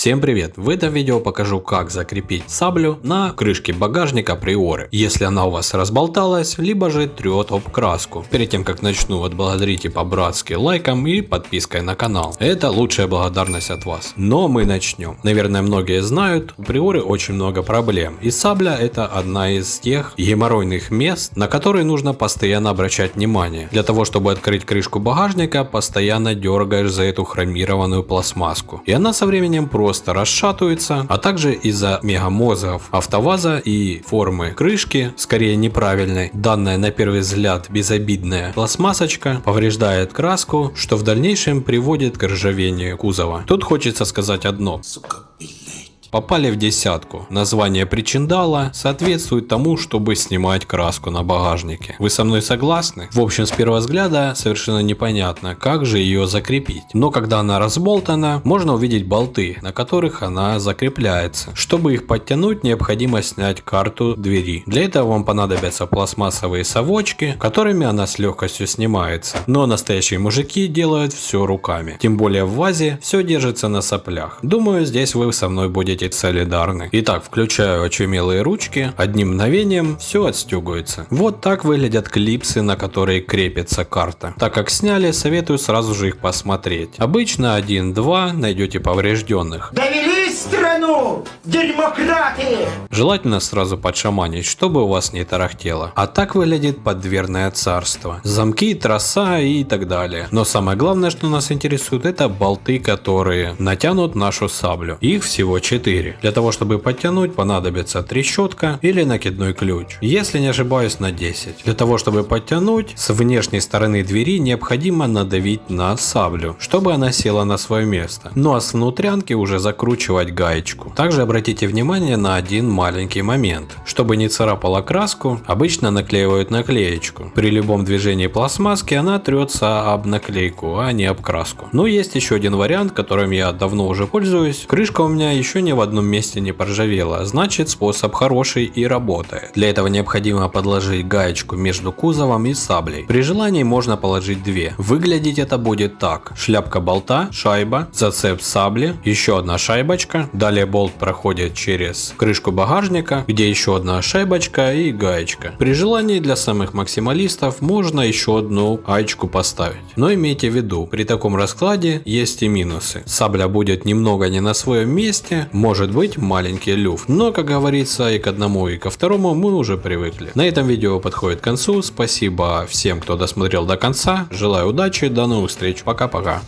Всем привет! В этом видео покажу, как закрепить саблю на крышке багажника Приоры, если она у вас разболталась, либо же трет об краску. Перед тем как начну, отблагодарите по-братски лайком и подпиской на канал. Это лучшая благодарность от вас. Но мы начнем. Наверное, многие знают, у Приоры очень много проблем. И сабля — это одна из тех геморройных мест, на которые нужно постоянно обращать внимание. Для того, чтобы открыть крышку багажника, постоянно дергаешь за эту хромированную пластмасску. И она со временем просто расшатывается, а также из-за мегамозгов автоваза и формы крышки, скорее неправильной, данная на первый взгляд безобидная пластмассочка повреждает краску, что в дальнейшем приводит к ржавению кузова. Тут хочется сказать одно. Попали в десятку. Название причиндала соответствует тому, чтобы снимать краску на багажнике. Вы со мной согласны? В общем, с первого взгляда совершенно непонятно, как же ее закрепить. Но когда она разболтана, можно увидеть болты, на которых она закрепляется. Чтобы их подтянуть, необходимо снять карту двери. Для этого вам понадобятся пластмассовые совочки, которыми она с легкостью снимается. Но настоящие мужики делают все руками. Тем более в ВАЗе все держится на соплях. Думаю, здесь вы со мной будете солидарны. Итак, включаю очумелые ручки, одним мгновением все отстегивается. Вот так выглядят клипсы, на которые крепится карта. Так как сняли, советую сразу же их посмотреть. Обычно 1-2 найдете поврежденных. Довели страну, дерьмократы! Желательно сразу подшаманить, чтобы у вас не тарахтело. А так выглядит поддверное царство. Замки, троса и так далее. Но самое главное, что нас интересует, это болты, которые натянут нашу саблю. Их всего 4. Для того, чтобы подтянуть, понадобится трещотка или накидной ключ. Если не ошибаюсь, на 10. Для того, чтобы подтянуть, с внешней стороны двери необходимо надавить на саблю, чтобы она села на свое место. Ну а с внутрянки уже закручивать гаечку. Также обратите внимание на один маленький момент. Чтобы не царапала краску, обычно наклеивают наклеечку. При любом движении пластмасски она трется об наклейку, а не об краску. Но есть еще один вариант, которым я давно уже пользуюсь. Крышка у меня еще не в одном месте не поржавела, значит способ хороший и работает. Для этого необходимо подложить гаечку между кузовом и саблей. При желании можно положить две. Выглядеть это будет так: шляпка болта, шайба, зацеп сабли, еще одна шайбочка, далее болт проходит через крышку багажника, где еще одна шайбочка и гаечка. При желании для самых максималистов можно еще одну гаечку поставить. Но имейте в виду, при таком раскладе есть и минусы. Сабля будет немного не на своем месте, может быть маленький люфт, но, как говорится, и к одному, и ко второму мы уже привыкли. На этом видео подходит к концу. Спасибо всем, кто досмотрел до конца. Желаю удачи, до новых встреч, пока-пока.